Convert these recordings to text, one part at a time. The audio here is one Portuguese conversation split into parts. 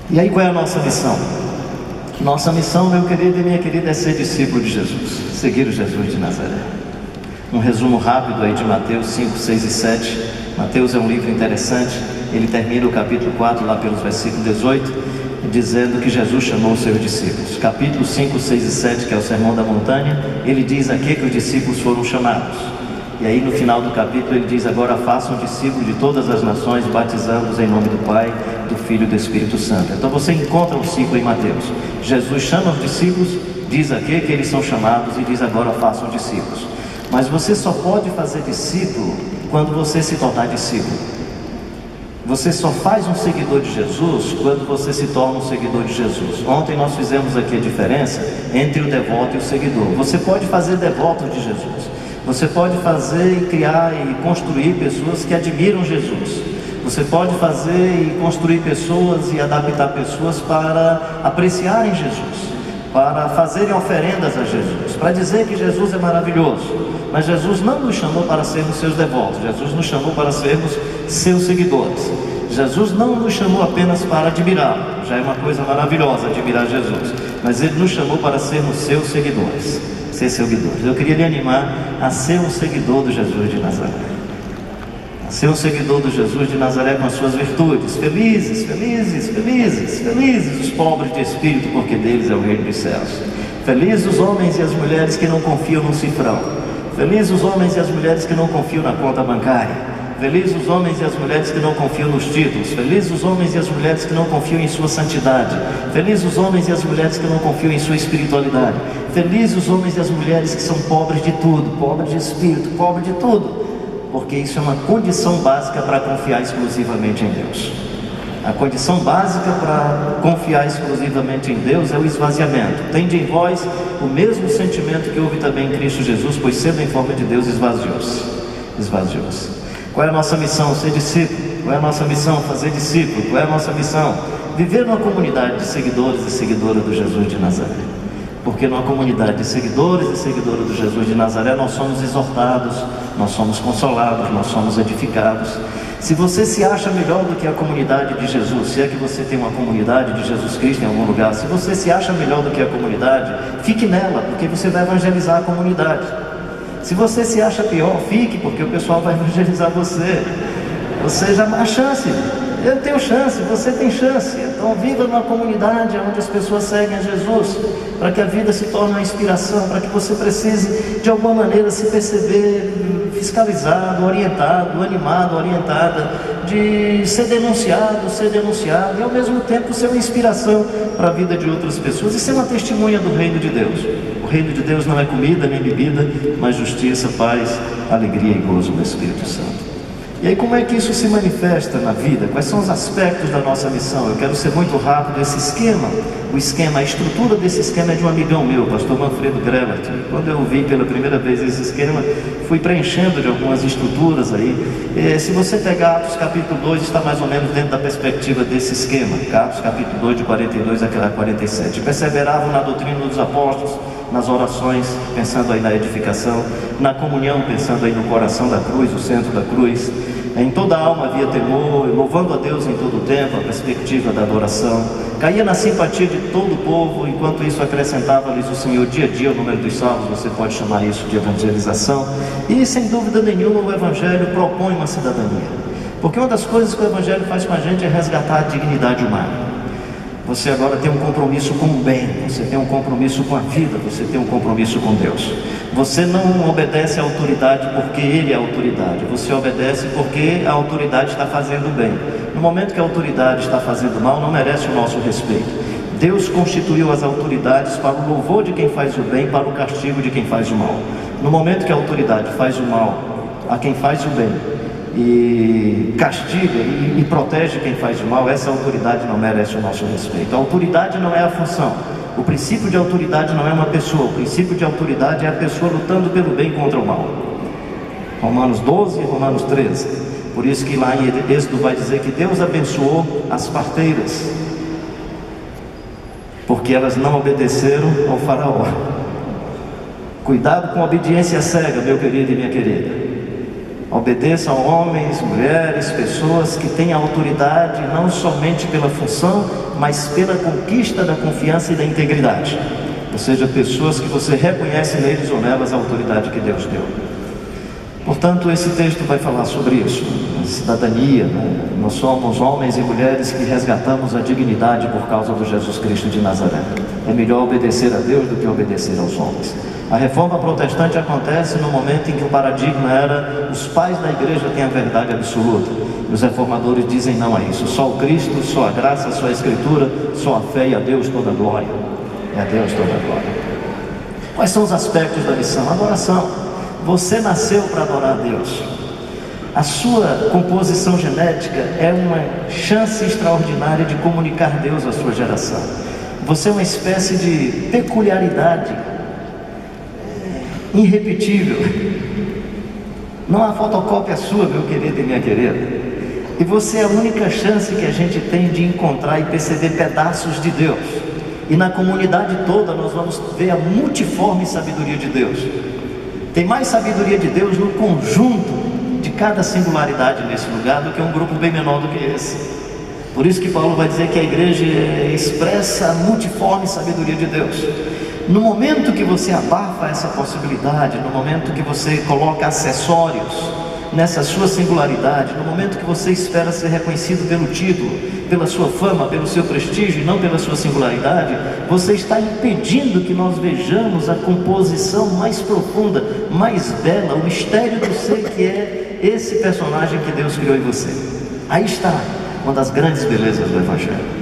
E aí qual é a nossa missão? Nossa missão, meu querido e minha querida, é ser discípulo de Jesus, seguir o Jesus de Nazaré. Um resumo rápido aí de Mateus 5, 6 e 7. Mateus é um livro interessante. Ele termina o capítulo 4 lá pelos versículos 18, dizendo que Jesus chamou os seus discípulos. Capítulo 5, 6 e 7, que é o Sermão da Montanha, ele diz aqui que os discípulos foram chamados. E aí no final do capítulo ele diz: agora façam discípulos de todas as nações, batizando-os em nome do Pai, do Filho e do Espírito Santo. Então você encontra o ciclo em Mateus. Jesus chama os discípulos, diz aqui que eles são chamados e diz: agora façam discípulos. Mas você só pode fazer discípulo quando você se tornar discípulo. Você só faz um seguidor de Jesus quando você se torna um seguidor de Jesus. Ontem nós fizemos aqui a diferença entre o devoto e o seguidor. Você pode fazer devotos de Jesus. Você pode fazer e criar e construir pessoas que admiram Jesus. Você pode fazer e construir pessoas e adaptar pessoas para apreciarem Jesus, para fazerem oferendas a Jesus, para dizer que Jesus é maravilhoso. Mas Jesus não nos chamou para sermos seus devotos. Jesus nos chamou para sermos seus seguidores. Jesus não nos chamou apenas para admirá-lo. Já é uma coisa maravilhosa admirar Jesus, mas Ele nos chamou para sermos seus seguidores. Ser seguidores. Eu queria lhe animar a ser um seguidor do Jesus de Nazaré. A ser um seguidor do Jesus de Nazaré com as suas virtudes. Felizes, felizes, felizes, felizes os pobres de espírito, porque deles é o reino dos céus. Felizes os homens e as mulheres que não confiam no cifrão. Felizes os homens e as mulheres que não confiam na conta bancária. Felizes os homens e as mulheres que não confiam nos títulos. Felizes os homens e as mulheres que não confiam em sua santidade. Felizes os homens e as mulheres que não confiam em sua espiritualidade. Felizes os homens e as mulheres que são pobres de tudo, pobres de espírito, pobres de tudo, porque isso é uma condição básica para confiar exclusivamente em Deus. A condição básica para confiar exclusivamente em Deus é o esvaziamento. Tende em vós o mesmo sentimento que houve também em Cristo Jesus, pois sendo em forma de Deus esvaziou-se. Esvaziou-se. Qual é a nossa missão? Ser discípulo. Qual é a nossa missão? Fazer discípulo. Qual é a nossa missão? Viver numa comunidade de seguidores e seguidoras do Jesus de Nazaré. Porque numa comunidade de seguidores e seguidoras do Jesus de Nazaré nós somos exortados, nós somos consolados, nós somos edificados. Se você se acha melhor do que a comunidade de Jesus, se é que você tem uma comunidade de Jesus Cristo em algum lugar, se você se acha melhor do que a comunidade, fique nela, porque você vai evangelizar a comunidade. Se você se acha pior, fique, porque o pessoal vai evangelizar você. Você já há chance. Eu tenho chance, você tem chance. Então viva numa comunidade onde as pessoas seguem a Jesus, para que a vida se torne uma inspiração, para que você precise de alguma maneira se perceber fiscalizado, orientado, animado, orientada, de ser denunciado e ao mesmo tempo ser uma inspiração para a vida de outras pessoas e ser uma testemunha do reino de Deus. O reino de Deus não é comida nem bebida, mas justiça, paz, alegria e gozo do Espírito Santo. E aí como é que isso se manifesta na vida? Quais são os aspectos da nossa missão? Eu quero ser muito rápido. Esse esquema, a estrutura desse esquema é de um amigão meu, pastor Manfredo Grellert. Quando eu vi pela primeira vez esse esquema, fui preenchendo de algumas estruturas aí. Se você pegar Atos capítulo 2, está mais ou menos dentro da perspectiva desse esquema. Atos capítulo 2, de 42 a 47. Perseveravam na doutrina dos apóstolos, nas orações, pensando aí na edificação, na comunhão, pensando aí no coração da cruz, o centro da cruz. Em toda a alma havia temor, louvando a Deus em todo o tempo, a perspectiva da adoração. Caía na simpatia de todo o povo, enquanto isso acrescentava-lhes o Senhor dia a dia o número dos salvos. Você pode chamar isso de evangelização. E sem dúvida nenhuma o Evangelho propõe uma cidadania. Porque uma das coisas que o Evangelho faz com a gente é resgatar a dignidade humana. Você agora tem um compromisso com o bem, você tem um compromisso com a vida, você tem um compromisso com Deus. Você não obedece à autoridade porque Ele é a autoridade, você obedece porque a autoridade está fazendo bem. No momento que a autoridade está fazendo mal, não merece o nosso respeito. Deus constituiu as autoridades para o louvor de quem faz o bem, para o castigo de quem faz o mal. No momento que a autoridade faz o mal a quem faz o bem, e castiga e protege quem faz o mal, essa autoridade não merece o nosso respeito. A autoridade não é a função. O princípio de autoridade não é uma pessoa. O princípio de autoridade é a pessoa lutando pelo bem contra o mal. Romanos 12 e Romanos 13. Por isso que lá em Êxodo vai dizer que Deus abençoou as parteiras, porque elas não obedeceram ao faraó. Cuidado com a obediência cega, meu querido e minha querida. Obedeçam homens, mulheres, pessoas que têm autoridade não somente pela função, mas pela conquista da confiança e da integridade. Ou seja, pessoas que você reconhece neles ou nelas a autoridade que Deus deu. Portanto, esse texto vai falar sobre isso, a cidadania, né? Nós somos homens e mulheres que resgatamos a dignidade por causa do Jesus Cristo de Nazaré. É melhor obedecer a Deus do que obedecer aos homens. A reforma protestante acontece no momento em que o paradigma era: os pais da igreja têm a verdade absoluta. E os reformadores dizem não a isso. Só o Cristo, só a graça, só a Escritura, só a fé, e a Deus toda a glória. É a Deus toda a glória. Quais são os aspectos da missão? Adoração. Você nasceu para adorar a Deus. A sua composição genética é uma chance extraordinária de comunicar Deus à sua geração. Você é uma espécie de peculiaridade irrepetível. Não há fotocópia sua, meu querido e minha querida. E você é a única chance que a gente tem de encontrar e perceber pedaços de Deus. E na comunidade toda nós vamos ver a multiforme sabedoria de Deus. Tem mais sabedoria de Deus no conjunto de cada singularidade nesse lugar do que um grupo bem menor do que esse. Por isso que Paulo vai dizer que a igreja expressa a multiforme sabedoria de Deus. No momento que você abafa essa possibilidade, no momento que você coloca acessórios nessa sua singularidade, no momento que você espera ser reconhecido pelo título, pela sua fama, pelo seu prestígio e não pela sua singularidade, você está impedindo que nós vejamos a composição mais profunda, mais bela, o mistério do ser que é esse personagem que Deus criou em você. Aí está uma das grandes belezas do Evangelho.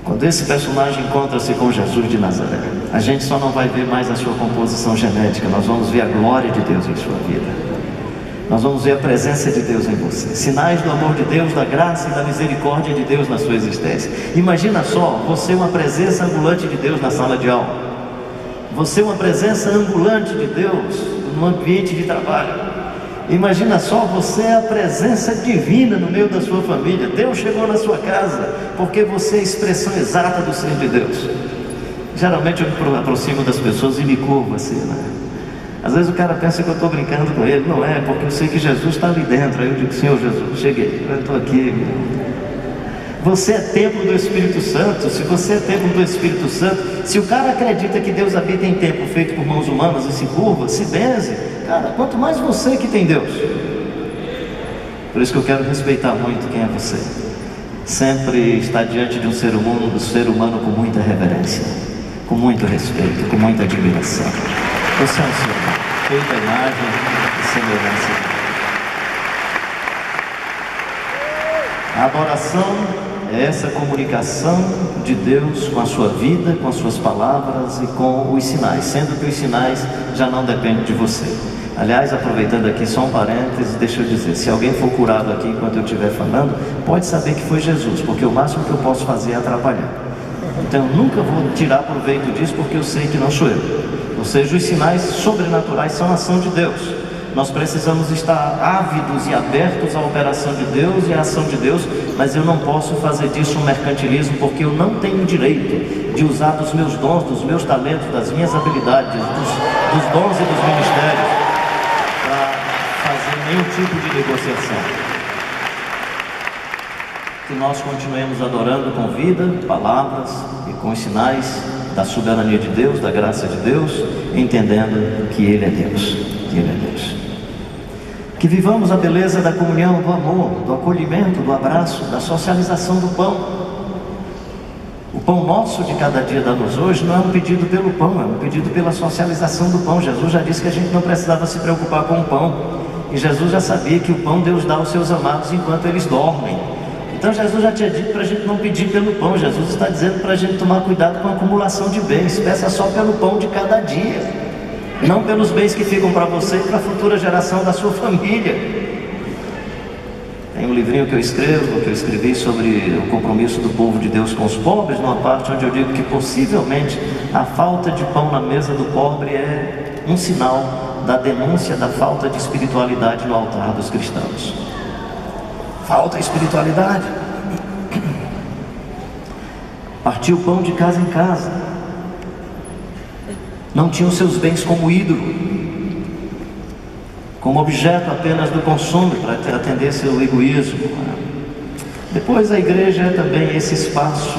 Quando esse personagem encontra-se com Jesus de Nazaré, a gente só não vai ver mais a sua composição genética, nós vamos ver a glória de Deus em sua vida. Nós vamos ver a presença de Deus em você, sinais do amor de Deus, da graça e da misericórdia de Deus na sua existência. Imagina só, você é uma presença ambulante de Deus na sala de aula. Você é uma presença ambulante de Deus no ambiente de trabalho. Imagina só, você é a presença divina no meio da sua família. Deus chegou na sua casa porque você é a expressão exata do ser de Deus. Geralmente eu me aproximo das pessoas e me curvo assim, né? Às vezes o cara pensa que eu estou brincando com ele. Não é, porque eu sei que Jesus está ali dentro. Aí eu digo: Senhor Jesus, cheguei, eu estou aqui. Você é templo do Espírito Santo. Se você é templo do Espírito Santo, se o cara acredita que Deus habita em templo feito por mãos humanas e se curva, se benze, cara, quanto mais você que tem Deus. Por isso que eu quero respeitar muito quem é você. Sempre estar diante de um ser humano com muita reverência, com muito respeito, com muita admiração. Você é um ser humano, feito a imagem e semelhança de Deus. A adoração é essa comunicação de Deus com a sua vida, com as suas palavras e com os sinais, sendo que os sinais já não dependem de você. Aliás, aproveitando aqui só um parênteses, deixa eu dizer: se alguém for curado aqui enquanto eu estiver falando, pode saber que foi Jesus, porque o máximo que eu posso fazer é atrapalhar. Então eu nunca vou tirar proveito disso, porque eu sei que não sou eu. Ou seja, os sinais sobrenaturais são a ação de Deus. Nós precisamos estar ávidos e abertos à operação de Deus e à ação de Deus, mas eu não posso fazer disso um mercantilismo, porque eu não tenho direito de usar dos meus dons, dos meus talentos, das minhas habilidades, dos dons e dos ministérios para fazer nenhum tipo de negociação. Que nós continuemos adorando com vida, palavras e com os sinais da soberania de Deus, da graça de Deus, entendendo que Ele é Deus, que Ele é Deus. Que vivamos a beleza da comunhão, do amor, do acolhimento, do abraço, da socialização do pão. O pão nosso de cada dia dá-nos hoje não é um pedido pelo pão, é um pedido pela socialização do pão. Jesus já disse que a gente não precisava se preocupar com o pão, e Jesus já sabia que o pão Deus dá aos seus amados enquanto eles dormem. Então Jesus já tinha dito para a gente não pedir pelo pão. Jesus está dizendo para a gente tomar cuidado com a acumulação de bens. Peça só pelo pão de cada dia, não pelos bens que ficam para você e para a futura geração da sua família. Tem um livrinho que eu escrevi sobre o compromisso do povo de Deus com os pobres, numa parte onde eu digo que possivelmente a falta de pão na mesa do pobre é um sinal da denúncia da falta de espiritualidade no altar dos cristãos. Falta espiritualidade. Partiu o pão de casa em casa. Não tinham seus bens como ídolo. como objeto apenas do consumo para atender seu egoísmo. Depois a igreja é também esse espaço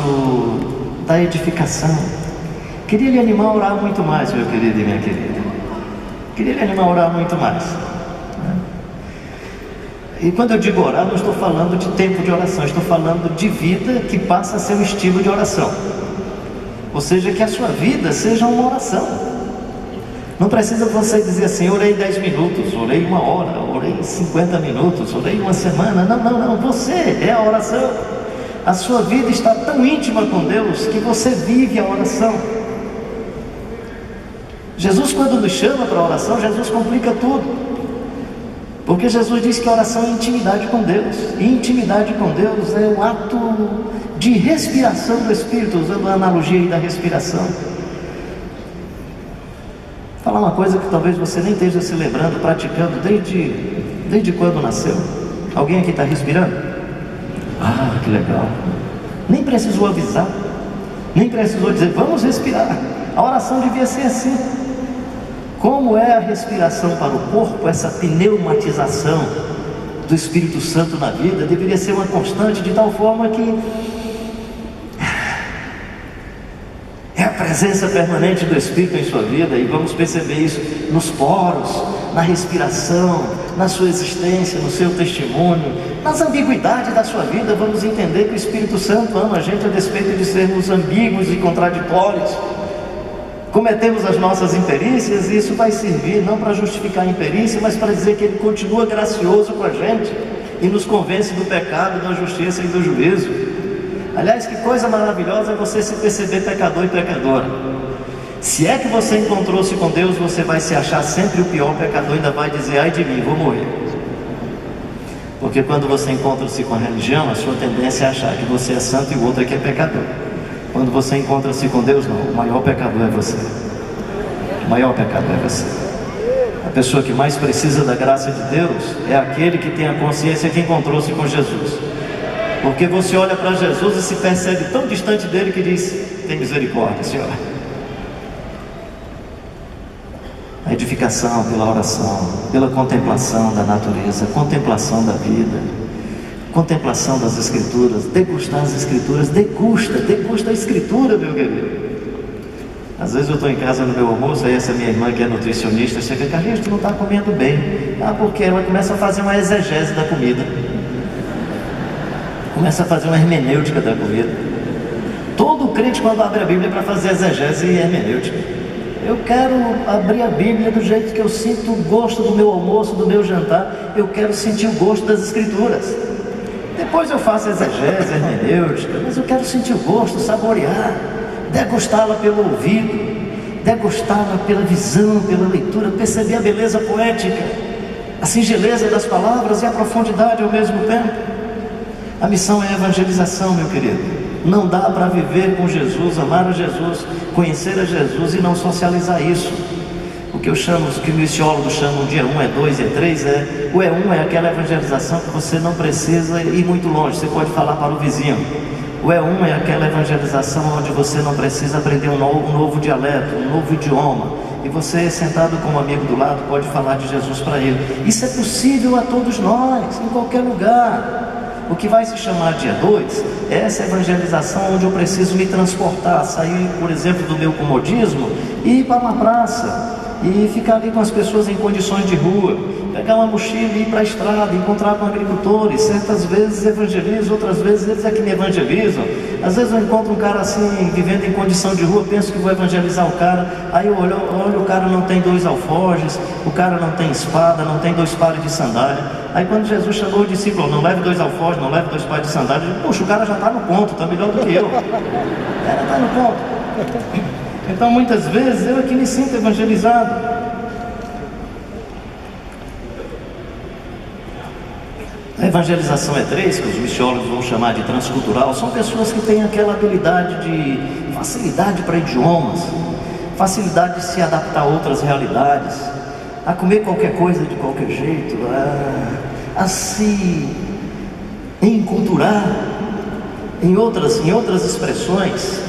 da edificação. Queria lhe animar a orar muito mais, meu querido e minha querida. Queria lhe animar a orar muito mais. E quando eu digo orar, não estou falando de tempo de oração, estou falando de vida que passa a ser um estilo de oração. Ou seja, que a sua vida seja uma oração. Não precisa você dizer assim, orei 10 minutos, orei 1 hora, orei 50 minutos, orei 1 semana. Não, você é a oração. A sua vida está tão íntima com Deus que você vive a oração. Jesus, quando nos chama para a oração, Jesus complica tudo. Porque Jesus diz que a oração é intimidade com Deus. E intimidade com Deus é o ato de respiração do Espírito, usando a analogia aí da respiração. Vou falar uma coisa que talvez você nem esteja se lembrando, praticando desde quando nasceu. Alguém aqui está respirando? Ah, que legal. Nem precisou avisar, nem precisou dizer, vamos respirar. A oração devia ser assim. Como é a respiração para o corpo, essa pneumatização do Espírito Santo na vida, deveria ser uma constante, de tal forma que é a presença permanente do Espírito em sua vida. E vamos perceber isso nos poros, na respiração, na sua existência, no seu testemunho, nas ambiguidades da sua vida. Vamos entender que o Espírito Santo ama a gente a despeito de sermos ambíguos e contraditórios. Cometemos as nossas imperícias, e isso vai servir não para justificar a imperícia, mas para dizer que Ele continua gracioso com a gente e nos convence do pecado, da justiça e do juízo. Aliás, que coisa maravilhosa é você se perceber pecador e pecadora. Se é que você encontrou-se com Deus, você vai se achar sempre o pior pecador e ainda vai dizer, ai de mim, vou morrer. Porque quando você encontra-se com a religião, a sua tendência é achar que você é santo e o outro é que é pecador. Quando você encontra-se com Deus, não, o maior pecador é você. O maior pecador é você. A pessoa que mais precisa da graça de Deus é aquele que tem a consciência que encontrou-se com Jesus. Porque você olha para Jesus e se percebe tão distante dele que diz, tem misericórdia, Senhor. A edificação pela oração, pela contemplação da natureza, contemplação da vida, contemplação das Escrituras, degustar as Escrituras, degusta a Escritura, meu querido. Às vezes eu estou em casa no meu almoço, aí essa minha irmã que é nutricionista chega, Carlinhos, tu não está comendo bem. Ah, porque ela começa a fazer uma exegese da comida, começa a fazer uma hermenêutica da comida. Todo crente quando abre a Bíblia é para fazer exegese e hermenêutica. Eu quero abrir a Bíblia do jeito que eu sinto o gosto do meu almoço, do meu jantar. Eu quero sentir o gosto das Escrituras. Depois eu faço exegese, hermenêutica, mas eu quero sentir o gosto, saborear, degustá-la pelo ouvido, degustá-la pela visão, pela leitura, perceber a beleza poética, a singeleza das palavras e a profundidade ao mesmo tempo. A missão é a evangelização, meu querido. Não dá para viver com Jesus, amar a Jesus, conhecer a Jesus e não socializar isso. O que eu chamo, o que os missiólogos chamam de E1, E2, E3, o E1 é aquela evangelização que você não precisa ir muito longe, você pode falar para o vizinho. O E1 é aquela evangelização onde você não precisa aprender um novo dialeto, um novo idioma, e você, sentado com um amigo do lado, pode falar de Jesus para ele. Isso é possível a todos nós, em qualquer lugar. O que vai se chamar de E2 é essa evangelização onde eu preciso me transportar, sair, por exemplo, do meu comodismo e ir para uma praça e ficar ali com as pessoas em condições de rua, pegar uma mochila e ir para a estrada, encontrar com agricultores. Certas vezes evangelizo, outras vezes eles é que me evangelizam. Às vezes eu encontro um cara assim, vivendo em condição de rua, penso que vou evangelizar o cara, aí eu olho, o cara não tem 2 alforjes, o cara não tem espada, não tem 2 pares de sandália. Aí quando Jesus chamou o discípulo, não leve 2 alforjes, não leve 2 pares de sandália, eu digo, poxa, o cara já está no ponto, está melhor do que eu. O cara está no ponto. Então muitas vezes eu é que me sinto evangelizado. A evangelização E3, que os missiólogos vão chamar de transcultural, são pessoas que têm aquela habilidade de facilidade para idiomas, facilidade de se adaptar a outras realidades, a comer qualquer coisa de qualquer jeito, a se enculturar em outras expressões,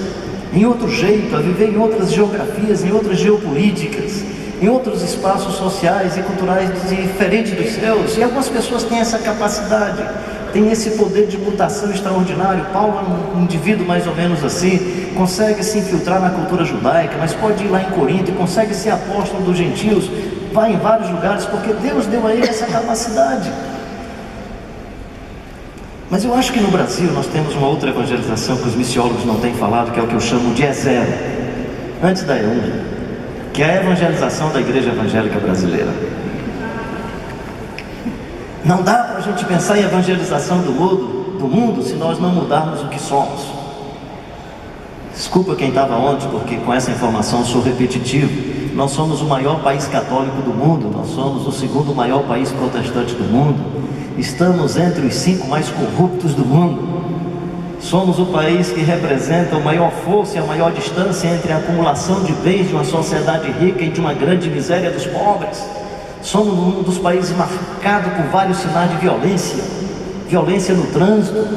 em outro jeito, a viver em outras geografias, em outras geopolíticas, em outros espaços sociais e culturais diferentes dos seus, e algumas pessoas têm essa capacidade, têm esse poder de mutação extraordinário. Paulo é um indivíduo mais ou menos assim, consegue se infiltrar na cultura judaica, mas pode ir lá em Corinto e consegue ser apóstolo dos gentios, vai em vários lugares, porque Deus deu a ele essa capacidade. Mas eu acho que no Brasil nós temos uma outra evangelização que os missiólogos não têm falado, que é o que eu chamo de E0, antes da E1, que é a evangelização da igreja evangélica brasileira. Não dá para a gente pensar em evangelização do mundo se nós não mudarmos o que somos. Desculpa quem estava ontem, porque com essa informação eu sou repetitivo. Nós somos o maior país católico do mundo, nós somos o segundo maior país protestante do mundo. Estamos entre os 5 mais corruptos do mundo. Somos o país que representa a maior força e a maior distância entre a acumulação de bens de uma sociedade rica e de uma grande miséria dos pobres. Somos um dos países marcado por vários sinais de violência. Violência no trânsito,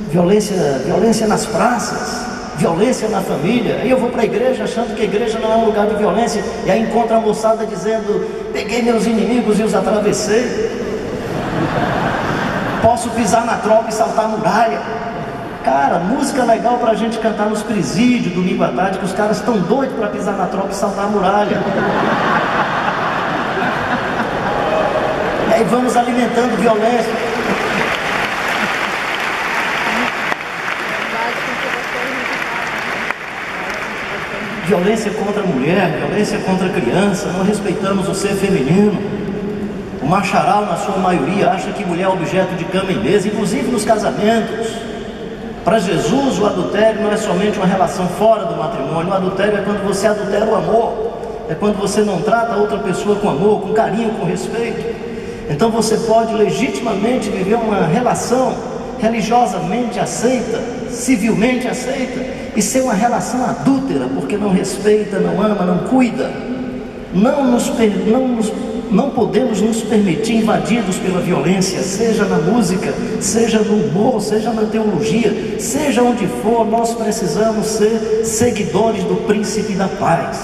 violência nas praças, violência na família. Aí eu vou para a igreja achando que a igreja não é um lugar de violência, e aí encontro a moçada dizendo: peguei meus inimigos e os atravessei. Posso pisar na tropa e saltar a muralha. Cara, música legal pra gente cantar nos presídios domingo à tarde, que os caras estão doidos para pisar na tropa e saltar a muralha. E aí vamos alimentando violência. Violência contra a mulher, violência contra a criança, não respeitamos o ser feminino. O macharal, na sua maioria, acha que mulher é objeto de cama e mesa, inclusive nos casamentos. Para Jesus, o adultério não é somente uma relação fora do matrimônio. O adultério é quando você adultera o amor, é quando você não trata a outra pessoa com amor, com carinho, com respeito. Então você pode legitimamente viver uma relação religiosamente aceita, civilmente aceita, e ser uma relação adúltera, porque não respeita, não ama, não cuida. Não podemos nos permitir invadidos pela violência, seja na música, seja no humor, seja na teologia, seja onde for. Nós precisamos ser seguidores do príncipe da paz.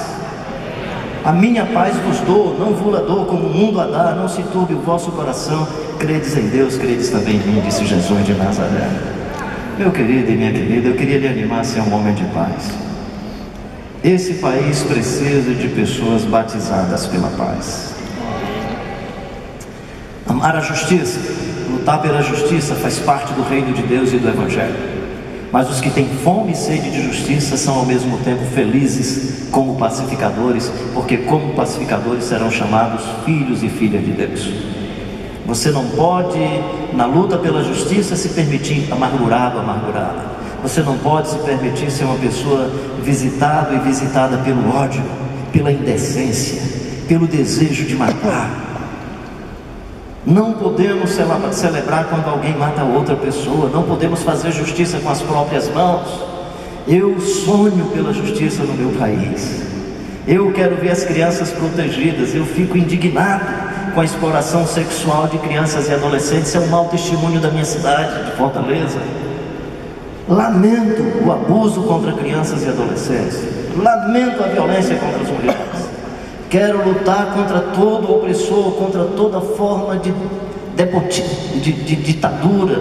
A minha paz vos dou, não vos dou como o mundo a dá, não se turbe o vosso coração, credes em Deus, credes também em mim, disse Jesus de Nazaré. Meu querido e minha querida, eu queria lhe animar a ser um homem de paz. Esse país precisa de pessoas batizadas pela paz. Amar a justiça, lutar pela justiça faz parte do reino de Deus e do Evangelho. Mas os que têm fome e sede de justiça são ao mesmo tempo felizes como pacificadores, porque como pacificadores serão chamados filhos e filhas de Deus. Você não pode, na luta pela justiça, se permitir amargurado, amargurada. Você não pode se permitir ser uma pessoa visitado e visitada pelo ódio, pela indecência, pelo desejo de matar. Não podemos celebrar quando alguém mata outra pessoa. Não podemos fazer justiça com as próprias mãos. Eu sonho pela justiça no meu país. Eu quero ver as crianças protegidas. Eu fico indignado com a exploração sexual de crianças e adolescentes. É um mau testemunho da minha cidade, de Fortaleza. Lamento o abuso contra crianças e adolescentes. Lamento a violência contra as mulheres. Quero lutar contra todo opressor, contra toda forma de ditadura.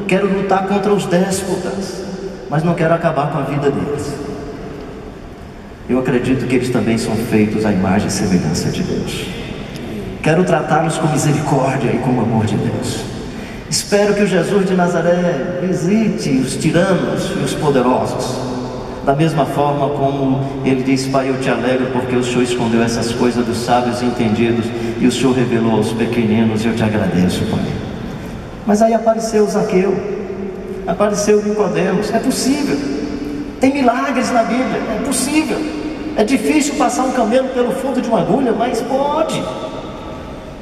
Quero lutar contra os déspotas, mas não quero acabar com a vida deles. Eu acredito que eles também são feitos à imagem e semelhança de Deus. Quero tratá-los com misericórdia e com o amor de Deus. Espero que o Jesus de Nazaré visite os tiranos e os poderosos, da mesma forma como ele diz: Pai, eu te alegro porque o Senhor escondeu essas coisas dos sábios e entendidos e o Senhor revelou aos pequeninos, e eu te agradeço, Pai. Mas aí apareceu Zaqueu, apareceu Nicodemos. É possível, tem milagres na Bíblia, é possível. É difícil passar um camelo pelo fundo de uma agulha, mas pode.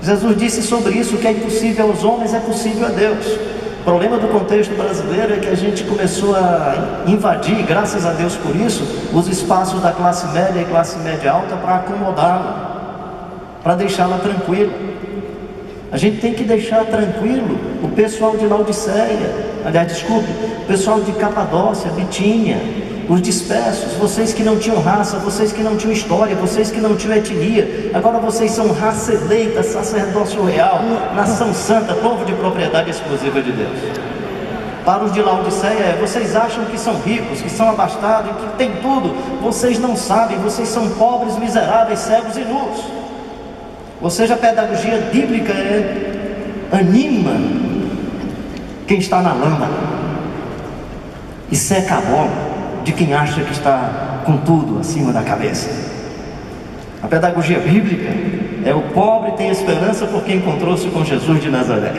Jesus disse sobre isso: que é impossível aos homens é possível a Deus. O problema do contexto brasileiro é que a gente começou a invadir, graças a Deus por isso, os espaços da classe média e classe média alta para acomodá-la, para deixá-la tranquila. A gente tem que deixar tranquilo o pessoal de Laodiceia, o pessoal de Capadócia, Bitínia, os dispersos, vocês que não tinham raça, vocês que não tinham história, vocês que não tinham etnia, agora vocês são raça eleita, sacerdócio real, nação santa, povo de propriedade exclusiva de Deus. Para os de Laodiceia, vocês acham que são ricos, que são abastados, que têm tudo, vocês não sabem, vocês são pobres, miseráveis, cegos e nus. Ou seja, a pedagogia bíblica anima quem está na lama e seca a bola de quem acha que está com tudo acima da cabeça. A pedagogia bíblica é: o pobre tem esperança porque encontrou-se com Jesus de Nazaré,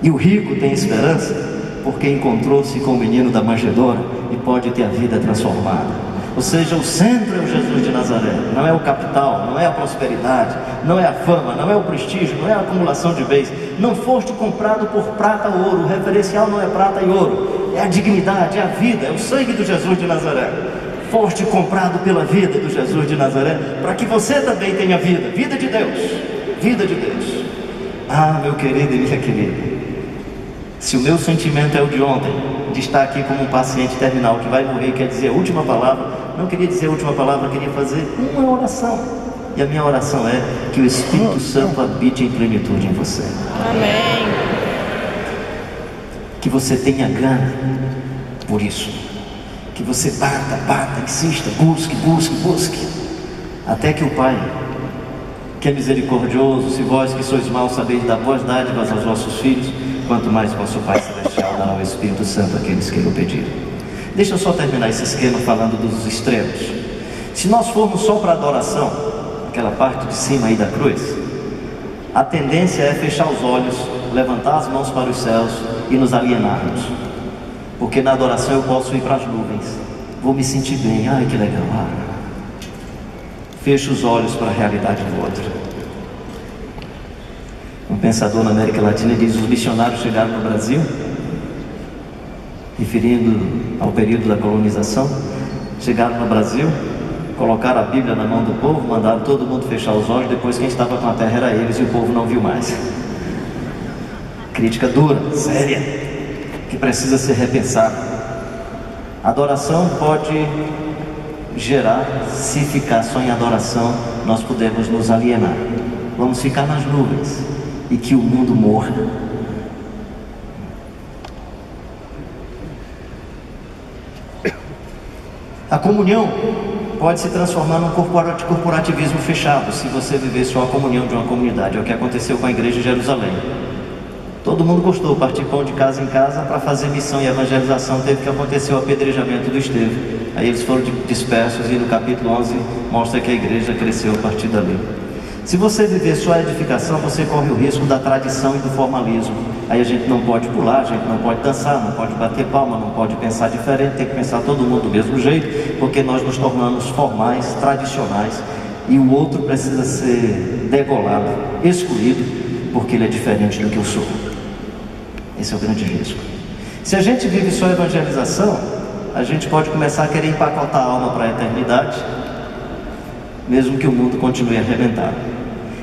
e o rico tem esperança porque encontrou-se com o menino da manjedoura e pode ter a vida transformada. Ou seja, o centro é o Jesus de Nazaré, não é o capital, não é a prosperidade, não é a fama, não é o prestígio, não é a acumulação de bens. Não foste comprado por prata ou ouro, o referencial não é prata e ouro, é a dignidade, é a vida, é o sangue do Jesus de Nazaré. Foste comprado pela vida do Jesus de Nazaré, para que você também tenha vida, vida de Deus, vida de Deus. Ah, meu querido e minha querida, se o meu sentimento é o de ontem, de estar aqui como um paciente terminal que vai morrer e quer dizer a última palavra, não queria dizer a última palavra, queria fazer uma oração. E a minha oração é que o Espírito Santo habite em plenitude em você. Amém. Que você tenha gana por isso. Que você bata, insista, busque. Até que o Pai, que é misericordioso, se vós que sois maus sabeis dar boas dádivas aos vossos filhos, quanto mais vosso Pai Celestial dará o Espírito Santo àqueles que o pedirem. Deixa eu só terminar esse esquema falando dos extremos. Se nós formos só para adoração, aquela parte de cima aí da cruz, a tendência é fechar os olhos, levantar as mãos para os céus e nos alienarmos. Porque na adoração eu posso ir para as nuvens, vou me sentir bem, ai que legal. Fecho os olhos para a realidade do outro. Um pensador na América Latina diz: os missionários chegaram no Brasil, referindo ao período da colonização, chegaram no Brasil, colocaram a Bíblia na mão do povo, mandaram todo mundo fechar os olhos, depois quem estava com a terra era eles e o povo não viu mais. Crítica dura, séria, que precisa ser repensada. A adoração pode gerar, se ficar só em adoração, nós podemos nos alienar. Vamos ficar nas nuvens e que o mundo morra. A comunhão pode se transformar num corporativismo fechado, se você viver só a comunhão de uma comunidade. É o que aconteceu com a igreja de Jerusalém. Todo mundo gostou, partir pão de casa em casa para fazer missão e evangelização. Teve que acontecer o apedrejamento do Estevão. Aí eles foram dispersos, e no capítulo 11 mostra que a igreja cresceu a partir dali. Se você viver só a edificação, você corre o risco da tradição e do formalismo. Aí a gente não pode pular, a gente não pode dançar, não pode bater palma, não pode pensar diferente, tem que pensar todo mundo do mesmo jeito, porque nós nos tornamos formais, tradicionais, e o outro precisa ser degolado, excluído, porque ele é diferente do que eu sou. Esse é o grande risco. Se a gente vive só a evangelização, a gente pode começar a querer empacotar a alma para a eternidade, mesmo que o mundo continue arrebentado.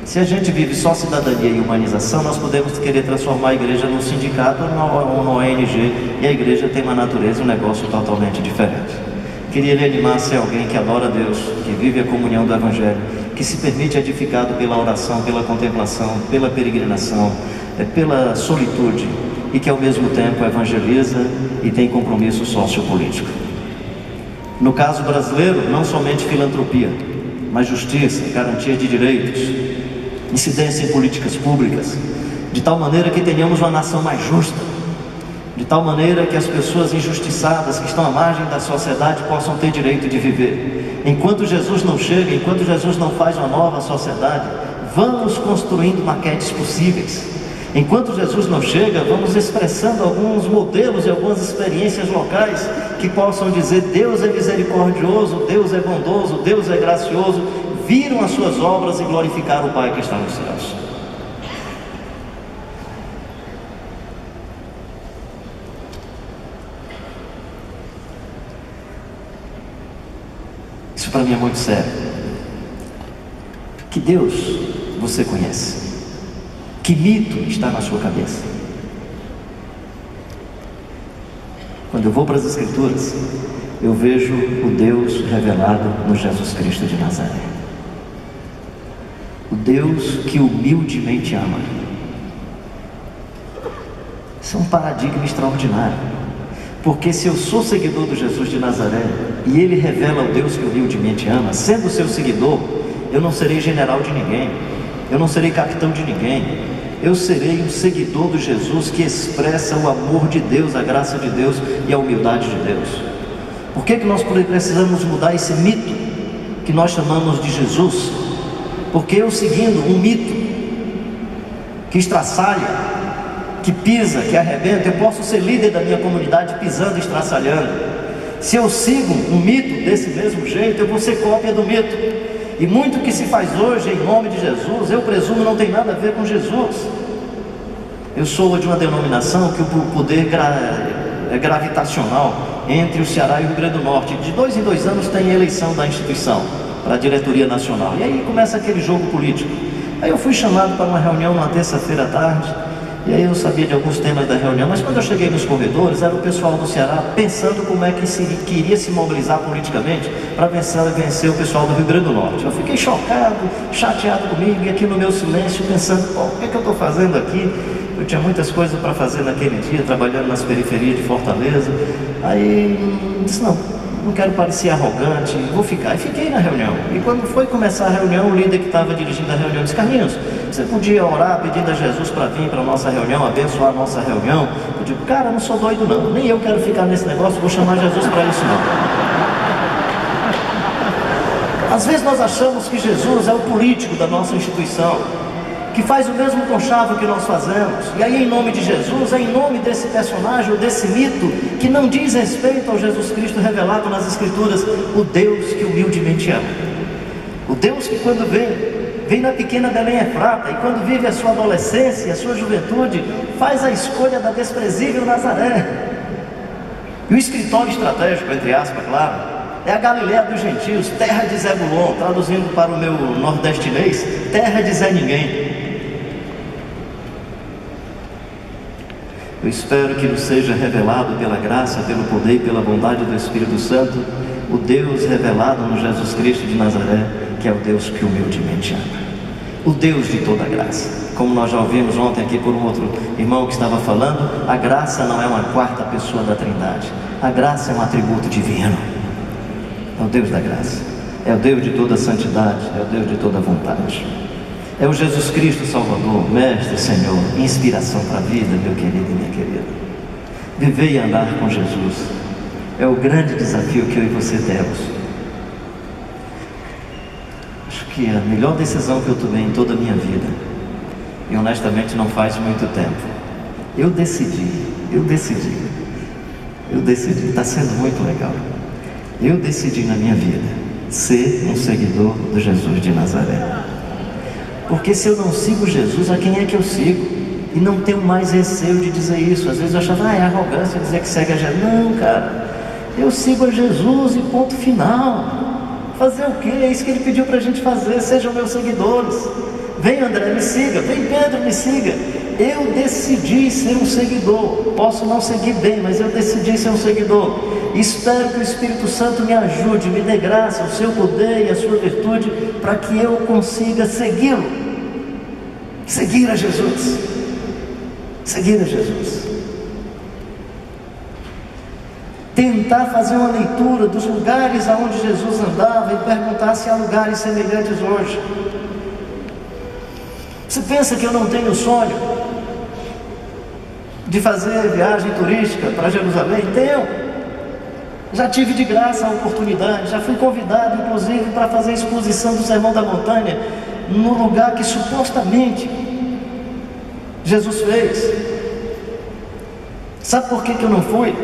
Se a gente vive só cidadania e humanização, nós podemos querer transformar a igreja num sindicato ou numa ONG, e a igreja tem uma natureza, um negócio totalmente diferente. Queria lhe animar a ser alguém que adora a Deus, que vive a comunhão do Evangelho, que se permite edificado pela oração, pela contemplação, pela peregrinação, pela solitude, e que ao mesmo tempo evangeliza e tem compromisso sociopolítico. No caso brasileiro, não somente filantropia, mas justiça, garantia de direitos, incidência em políticas públicas, de tal maneira que tenhamos uma nação mais justa, de tal maneira que as pessoas injustiçadas que estão à margem da sociedade possam ter direito de viver. Enquanto Jesus não chega, enquanto Jesus não faz uma nova sociedade, vamos construindo maquetes possíveis. Enquanto Jesus não chega, vamos expressando alguns modelos e algumas experiências locais que possam dizer: Deus é misericordioso, Deus é bondoso, Deus é gracioso. Viram as suas obras e glorificaram o Pai que está nos céus. Isso para mim é muito sério. Que Deus você conhece? Que mito está na sua cabeça? Quando eu vou para as Escrituras, eu vejo o Deus revelado no Jesus Cristo de Nazaré. O Deus que humildemente ama. Isso é um paradigma extraordinário. Porque se eu sou seguidor do Jesus de Nazaré e Ele revela o Deus que humildemente ama, sendo seu seguidor, eu não serei general de ninguém, eu não serei capitão de ninguém, eu serei um seguidor do Jesus que expressa o amor de Deus, a graça de Deus e a humildade de Deus. Por que nós precisamos mudar esse mito que nós chamamos de Jesus? Porque eu seguindo um mito que estraçalha, que pisa, que arrebenta, eu posso ser líder da minha comunidade pisando e estraçalhando. Se eu sigo um mito desse mesmo jeito, eu vou ser cópia do mito. E muito que se faz hoje em nome de Jesus, eu presumo não tem nada a ver com Jesus. Eu sou de uma denominação que o poder é gravitacional entre o Ceará e o Rio Grande do Norte. De 2 em 2 anos tem a eleição da instituição para a diretoria nacional. E aí começa aquele jogo político. Aí eu fui chamado para uma reunião uma terça-feira à tarde. E aí eu sabia de alguns temas da reunião, mas quando eu cheguei nos corredores, era o pessoal do Ceará pensando como é que iria se mobilizar politicamente para vencer o pessoal do Rio Grande do Norte. Eu fiquei chocado, chateado comigo, e aqui no meu silêncio pensando, o que é que eu estou fazendo aqui? Eu tinha muitas coisas para fazer naquele dia, trabalhando nas periferias de Fortaleza. Aí disse, não quero parecer arrogante, vou ficar. E fiquei na reunião. E quando foi começar a reunião, o líder que estava dirigindo a reunião disse, Carlinhos, você podia orar pedindo a Jesus para vir para a nossa reunião, abençoar a nossa reunião? Eu digo, cara, não sou doido não, nem eu quero ficar nesse negócio, vou chamar Jesus para isso não. Às vezes nós achamos que Jesus é o político da nossa instituição, que faz o mesmo conchavo que nós fazemos, e aí em nome de Jesus, é em nome desse personagem, ou desse mito, que não diz respeito ao Jesus Cristo revelado nas Escrituras, o Deus que humildemente ama, o Deus que quando vem na pequena Belém Efrata, e quando vive a sua adolescência, a sua juventude, faz a escolha da desprezível Nazaré, e o escritório estratégico, entre aspas, claro, é a Galileia dos gentios, terra de Zebulon, traduzindo para o meu nordestinês, terra de Zé Ninguém. Eu espero que nos seja revelado pela graça, pelo poder e pela bondade do Espírito Santo, o Deus revelado no Jesus Cristo de Nazaré, que é o Deus que humildemente ama, o Deus de toda graça. Como nós já ouvimos ontem aqui por um outro irmão que estava falando, a graça não é uma quarta pessoa da Trindade, a graça é um atributo divino, é o Deus da graça, é o Deus de toda santidade, é o Deus de toda vontade. É o Jesus Cristo Salvador, Mestre, Senhor, inspiração para a vida, meu querido e minha querida. Viver e andar com Jesus é o grande desafio que eu e você temos. Acho que é a melhor decisão que eu tomei em toda a minha vida, e honestamente não faz muito tempo. Eu decidi, está sendo muito legal. Eu decidi na minha vida ser um seguidor do Jesus de Nazaré. Porque se eu não sigo Jesus, a quem é que eu sigo? E não tenho mais receio de dizer isso. Às vezes eu achava, é arrogância dizer que segue a Jesus. Não, cara, eu sigo a Jesus e ponto final. Fazer o quê? É isso que Ele pediu para a gente fazer. Sejam meus seguidores. Vem André, me siga. Vem Pedro, me siga. Eu decidi ser um seguidor. Posso não seguir bem, mas eu decidi ser um seguidor. Espero que o Espírito Santo me ajude, me dê graça, o seu poder e a sua virtude, para que eu consiga segui-lo, seguir a Jesus, tentar fazer uma leitura dos lugares aonde Jesus andava e perguntar se há lugares semelhantes hoje. Você pensa que eu não tenho sonho de fazer viagem turística para Jerusalém? Tenho. Já tive de graça a oportunidade, já fui convidado inclusive para fazer a exposição do Sermão da Montanha no lugar que supostamente Jesus fez. Sabe por que eu não fui?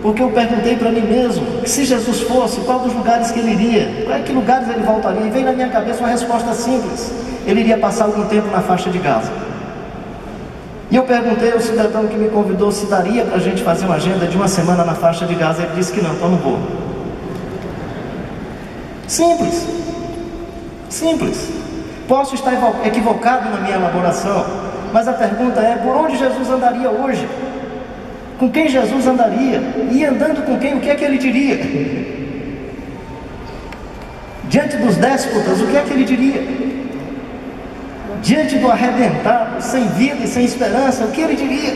Porque eu perguntei para mim mesmo, que se Jesus fosse, qual dos lugares que Ele iria? Para que lugares Ele voltaria? E veio na minha cabeça uma resposta simples: Ele iria passar algum tempo na faixa de Gaza. E eu perguntei ao cidadão que me convidou se daria para a gente fazer uma agenda de uma semana na faixa de Gaza. Ele disse que não, então não vou. Simples. Posso estar equivocado na minha elaboração, mas a pergunta é, por onde Jesus andaria hoje? Com quem Jesus andaria? E andando com quem, o que é que ele diria? Diante dos déspotas, o que é que ele diria? Diante do arrebentado, sem vida e sem esperança, o que ele diria?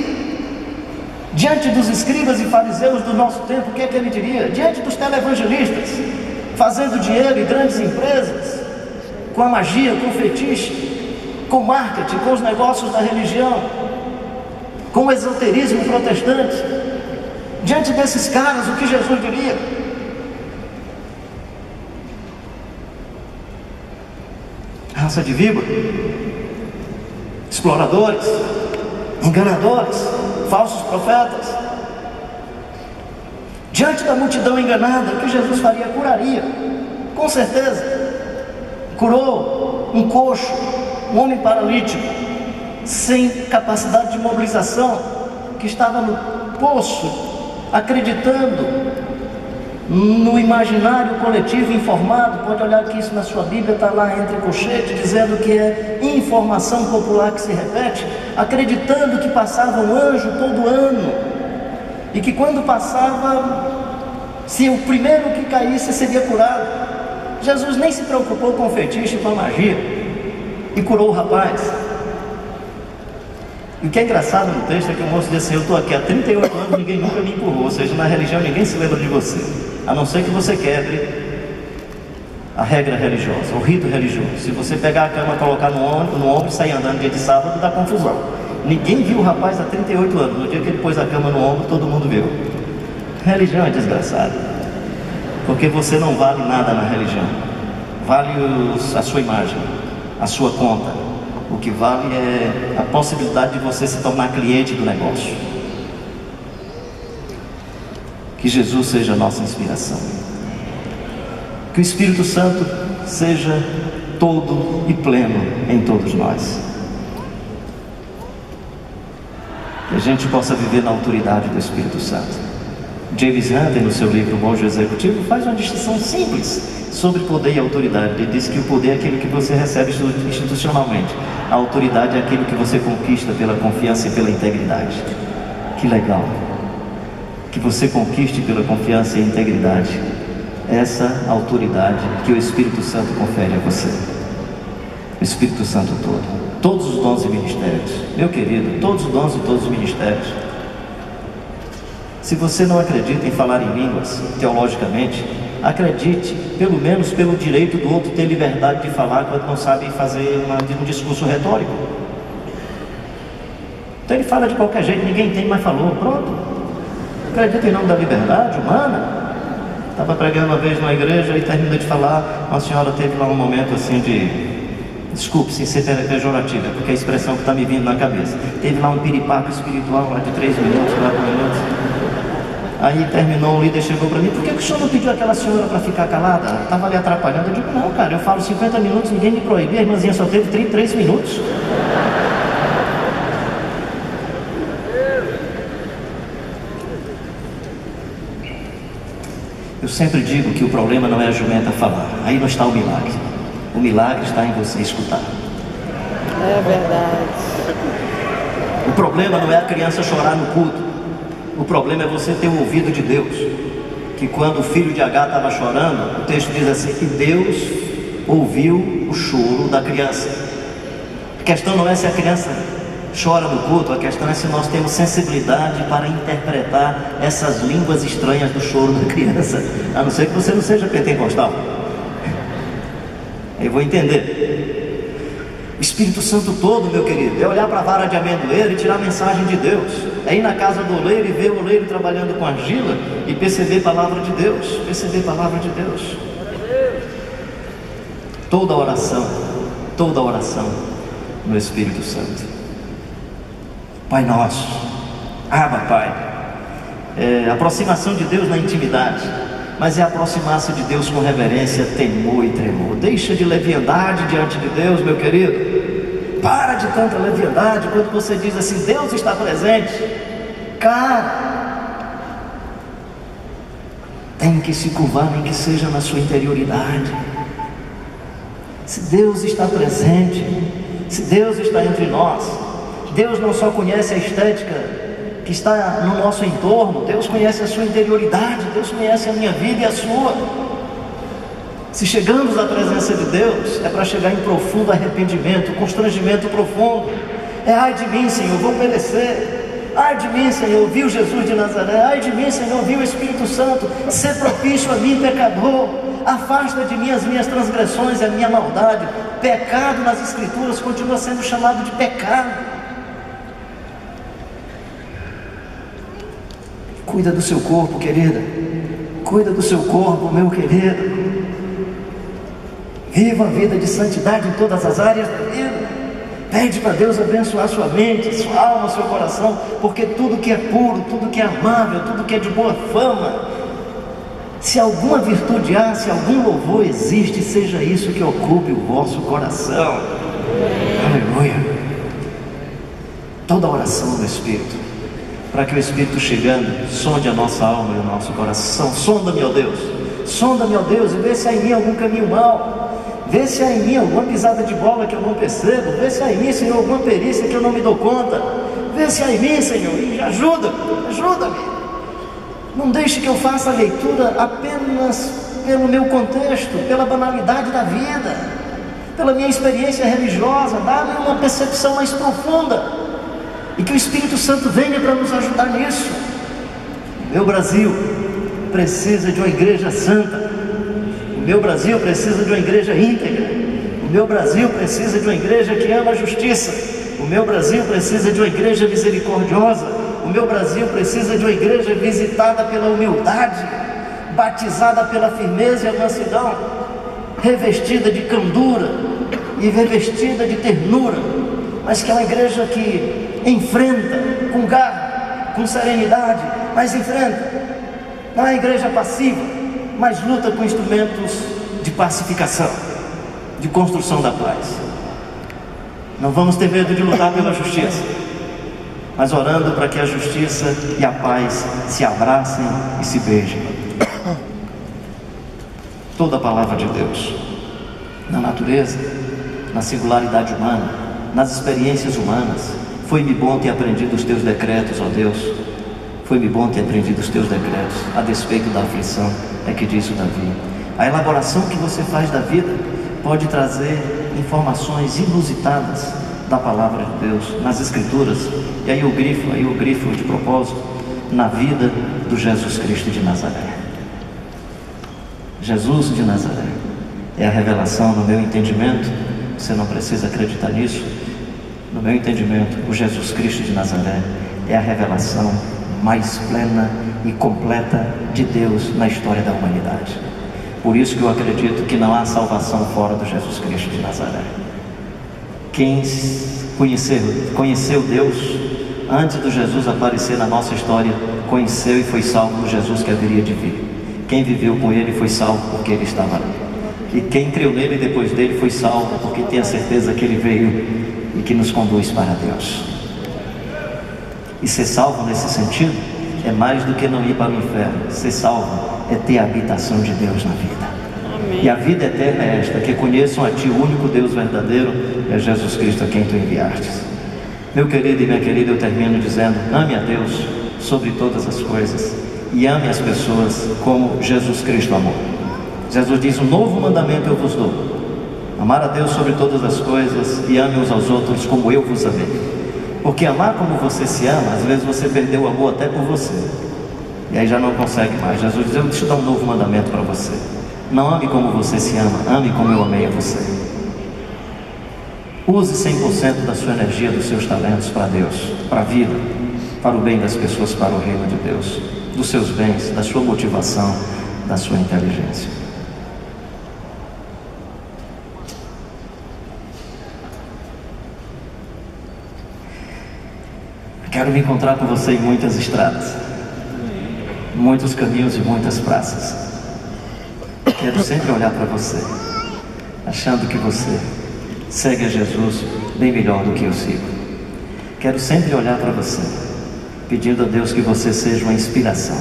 Diante dos escribas e fariseus do nosso tempo, o que é que ele diria? Diante dos televangelistas, fazendo dinheiro em grandes empresas, com a magia, com o fetiche, com o marketing, com os negócios da religião, com o esoterismo protestante. Diante desses caras, o que Jesus diria? Raça de víbora, exploradores, enganadores, falsos profetas. Diante da multidão enganada, o que Jesus faria? Curaria, com certeza. Curou um coxo, um homem paralítico, sem capacidade de mobilização, que estava no poço, acreditando no imaginário coletivo informado. Pode olhar que isso na sua Bíblia está lá entre colchete, dizendo que é informação popular que se repete, acreditando que passava um anjo todo ano, e que quando passava, se o primeiro que caísse seria curado. Jesus nem se preocupou com o fetiche, com a magia, e curou o rapaz. E o que é engraçado no texto é que o moço disse assim: eu estou aqui há 38 anos, ninguém nunca me empurrou. Ou seja, na religião ninguém se lembra de você, a não ser que você quebre a regra religiosa, o rito religioso. Se você pegar a cama, colocar no ombro e sair andando dia de sábado, dá confusão. Ninguém viu o rapaz há 38 anos. No dia que ele pôs a cama no ombro, todo mundo viu. Religião é desgraçada, porque você não vale nada na religião. Vale a sua imagem, a sua conta. O que vale é a possibilidade de você se tornar cliente do negócio. Que Jesus seja a nossa inspiração. Que o Espírito Santo seja todo e pleno em todos nós. Que a gente possa viver na autoridade do Espírito Santo. James Hunter, no seu livro Monge Executivo, faz uma distinção simples sobre poder e autoridade. Ele diz que o poder é aquilo que você recebe institucionalmente, a autoridade é aquilo que você conquista pela confiança e pela integridade. Que legal! Que você conquiste pela confiança e integridade essa autoridade que o Espírito Santo confere a você. O Espírito Santo todo, todos os dons e ministérios, meu querido, todos os dons e todos os ministérios. Se você não acredita em falar em línguas, teologicamente, acredite, pelo menos pelo direito do outro ter liberdade de falar quando não sabe fazer um discurso retórico. Então ele fala de qualquer jeito, ninguém entende, mas falou, pronto. Acredita em nome da liberdade humana. Estava pregando uma vez numa igreja e terminou de falar, uma senhora teve lá um momento assim de, desculpe se ser pejorativa, porque é a expressão que está me vindo na cabeça. Teve lá um piripaco espiritual lá de 3 minutos, 4 minutos. Aí terminou, o líder chegou para mim: por que o senhor não pediu aquela senhora para ficar calada? Estava ali atrapalhando. Eu digo: não, cara, eu falo 50 minutos, ninguém me proibia. A irmãzinha só teve 33 minutos. Eu sempre digo que o problema não é a jumenta falar, aí não está o milagre. O milagre está em você escutar. É verdade. O problema não é a criança chorar no culto. O problema é você ter o ouvido de Deus. Que quando o filho de Agar estava chorando, o texto diz assim, que Deus ouviu o choro da criança. A questão não é se a criança chora no culto, a questão é se nós temos sensibilidade para interpretar essas línguas estranhas do choro da criança. A não ser que você não seja pentecostal. Eu vou entender. O Espírito Santo todo, meu querido, é olhar para a vara de amendoeiro e tirar a mensagem de Deus. É ir na casa do oleiro e ver o oleiro trabalhando com argila e perceber a palavra de Deus. Perceber a palavra de Deus. Toda oração no Espírito Santo. Pai nosso, Abba Pai, é a aproximação de Deus na intimidade, mas é aproximar-se de Deus com reverência, temor e tremor. Deixa de leviandade diante de Deus, meu querido. Para de tanta leviandade quando você diz assim, Deus está presente. Cara, tem que se curvar, nem que seja na sua interioridade. Se Deus está presente, se Deus está entre nós, Deus não só conhece a estética que está no nosso entorno. Deus conhece a sua interioridade, Deus conhece a minha vida e a sua. Se chegamos à presença de Deus, é para chegar em profundo arrependimento, constrangimento profundo. Ai de mim, Senhor, vou perecer. Ai de mim, Senhor, viu Jesus de Nazaré. Ai de mim, Senhor, viu o Espírito Santo. Ser propício a mim, pecador. Afasta de mim as minhas transgressões e a minha maldade. Pecado nas Escrituras continua sendo chamado de pecado. Cuida do seu corpo, querida. Cuida do seu corpo, meu querido. Viva a vida de santidade em todas as áreas da vida. Pede para Deus abençoar sua mente, sua alma, seu coração, porque tudo que é puro, tudo que é amável, tudo que é de boa fama, se alguma virtude há, se algum louvor existe, seja isso que ocupe o vosso coração. Aleluia. Toda oração do Espírito, para que o Espírito chegando, sonde a nossa alma e o nosso coração. Sonda-me, ó Deus, sonda-me, ó Deus, e vê se há em mim algum caminho mau. Vê se há em mim alguma pisada de bola que eu não percebo. Vê se há em mim, Senhor, alguma perícia que eu não me dou conta. Vê se há em mim, Senhor, e ajuda-me. Não deixe que eu faça a leitura apenas pelo meu contexto, pela banalidade da vida, pela minha experiência religiosa. Dá-me uma percepção mais profunda, e que o Espírito Santo venha para nos ajudar nisso. O meu Brasil precisa de uma igreja santa. O meu Brasil precisa de uma igreja íntegra. O meu Brasil precisa de uma igreja que ama a justiça. O meu Brasil precisa de uma igreja misericordiosa. O meu Brasil precisa de uma igreja visitada pela humildade, batizada pela firmeza e a mansidão, revestida de candura e revestida de ternura, mas que é uma igreja que enfrenta com garra, com serenidade, mas enfrenta. Não é uma igreja passiva, mas luta com instrumentos de pacificação, de construção da paz. Não vamos ter medo de lutar pela justiça, mas orando para que a justiça e a paz se abracem e se beijem. Toda a palavra de Deus, na natureza, na singularidade humana, nas experiências humanas, foi-me bom ter aprendido os teus decretos, ó Deus. Foi-me bom ter aprendido os teus decretos, a despeito da aflição, é que diz o Davi. A elaboração que você faz da vida pode trazer informações inusitadas da palavra de Deus, nas Escrituras. E aí o grifo de propósito, na vida do Jesus Cristo de Nazaré. Jesus de Nazaré é a revelação, no meu entendimento, você não precisa acreditar nisso, no meu entendimento, o Jesus Cristo de Nazaré é a revelação mais plena e completa de Deus na história da humanidade. Por isso que eu acredito que não há salvação fora do Jesus Cristo de Nazaré. Quem conheceu Deus antes do Jesus aparecer na nossa história, conheceu e foi salvo no Jesus que haveria de vir. Quem viveu com Ele foi salvo porque Ele estava ali. E quem creu nele depois dele foi salvo porque tem a certeza que Ele veio e que nos conduz para Deus. E ser salvo nesse sentido é mais do que não ir para o inferno. Ser salvo é ter a habitação de Deus na vida. Amém. E a vida eterna é esta: que conheçam a Ti, o único Deus verdadeiro, é Jesus Cristo a quem Tu enviastes. Meu querido e minha querida, eu termino dizendo: ame a Deus sobre todas as coisas e ame as pessoas como Jesus Cristo amou. Jesus diz: um novo mandamento eu vos dou: amar a Deus sobre todas as coisas e ame uns aos outros como eu vos amei. Porque amar como você se ama, às vezes você perdeu o amor até por você, e aí já não consegue mais. Jesus diz: eu vou te dar um novo mandamento para você: não ame como você se ama, ame como eu amei a você. Use 100% da sua energia, dos seus talentos para Deus, para a vida, para o bem das pessoas, para o reino de Deus, dos seus bens, da sua motivação, da sua inteligência. Quero me encontrar com você em muitas estradas, muitos caminhos e muitas praças. Quero sempre olhar para você, achando que você segue a Jesus bem melhor do que eu sigo. Quero sempre olhar para você, pedindo a Deus que você seja uma inspiração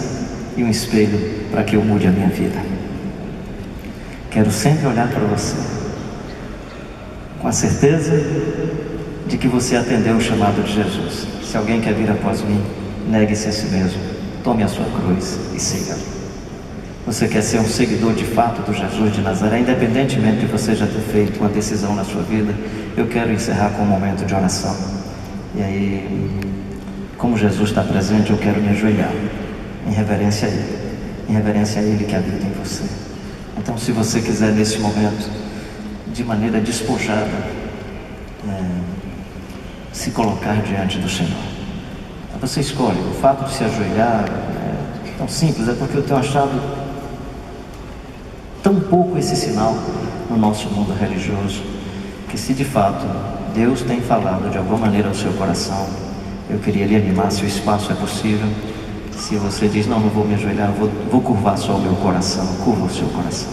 e um espelho para que eu mude a minha vida. Quero sempre olhar para você com a certeza de que você atendeu o chamado de Jesus. Se alguém quer vir após mim, negue-se a si mesmo, tome a sua cruz e siga-me. Você quer ser um seguidor de fato do Jesus de Nazaré, independentemente de você já ter feito uma decisão na sua vida? Eu quero encerrar com um momento de oração. E aí, como Jesus está presente, eu quero me ajoelhar em reverência a Ele que habita em você. Então, se você quiser nesse momento, de maneira despojada, se colocar diante do Senhor, você escolhe. O fato de se ajoelhar é tão simples, é porque eu tenho achado tão pouco esse sinal no nosso mundo religioso, que se de fato Deus tem falado de alguma maneira ao seu coração, eu queria lhe animar, se o espaço é possível. Se você diz, não vou me ajoelhar, vou curvar só o meu coração, curva o seu coração.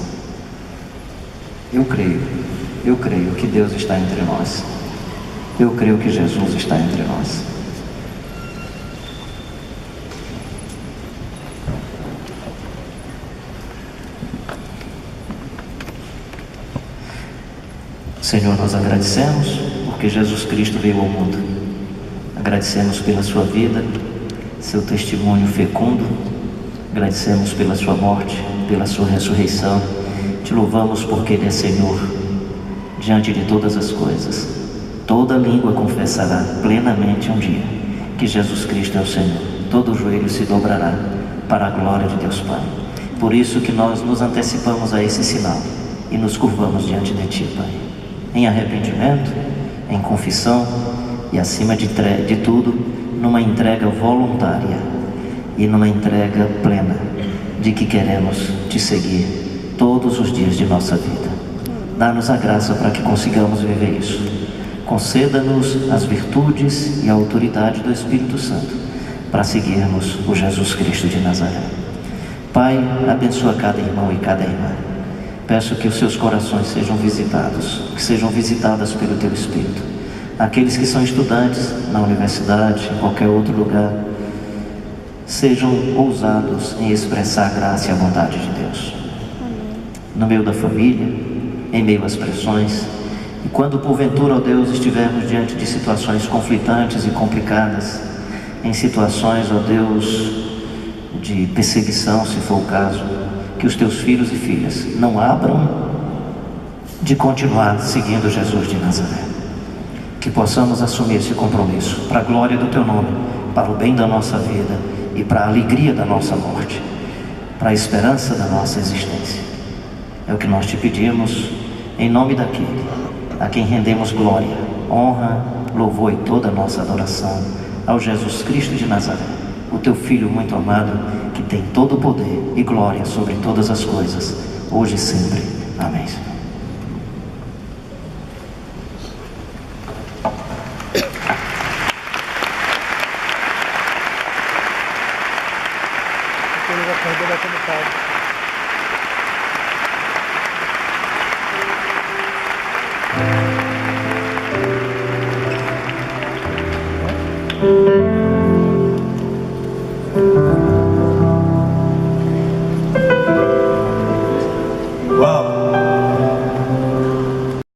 Eu creio que Deus está entre nós. Eu creio que Jesus está entre nós. Senhor, nós agradecemos porque Jesus Cristo veio ao mundo. Agradecemos pela sua vida, seu testemunho fecundo. Agradecemos pela sua morte, pela sua ressurreição. Te louvamos porque Ele é Senhor diante de todas as coisas. Toda língua confessará plenamente um dia que Jesus Cristo é o Senhor. Todo joelho se dobrará para a glória de Deus Pai. Por isso que nós nos antecipamos a esse sinal e nos curvamos diante de Ti, Pai, em arrependimento, em confissão e, acima de tudo, numa entrega voluntária e numa entrega plena de que queremos Te seguir todos os dias de nossa vida. Dá-nos a graça para que consigamos viver isso. Conceda-nos as virtudes e a autoridade do Espírito Santo para seguirmos o Jesus Cristo de Nazaré. Pai, abençoa cada irmão e cada irmã. Peço que os seus corações sejam visitados, que sejam visitadas pelo Teu Espírito. Aqueles que são estudantes na universidade, em qualquer outro lugar, sejam ousados em expressar a graça e a vontade de Deus. No meio da família, em meio às pressões, e quando porventura, ó Deus, estivermos diante de situações conflitantes e complicadas, em situações, ó Deus, de perseguição, se for o caso, que os Teus filhos e filhas não abram de continuar seguindo Jesus de Nazaré. Que possamos assumir esse compromisso para a glória do Teu nome, para o bem da nossa vida e para a alegria da nossa morte, para a esperança da nossa existência. É o que nós Te pedimos, em nome daquele a quem rendemos glória, honra, louvor e toda a nossa adoração, ao Jesus Cristo de Nazaré, o Teu Filho muito amado, que tem todo o poder e glória sobre todas as coisas, hoje e sempre. Amém. Amém.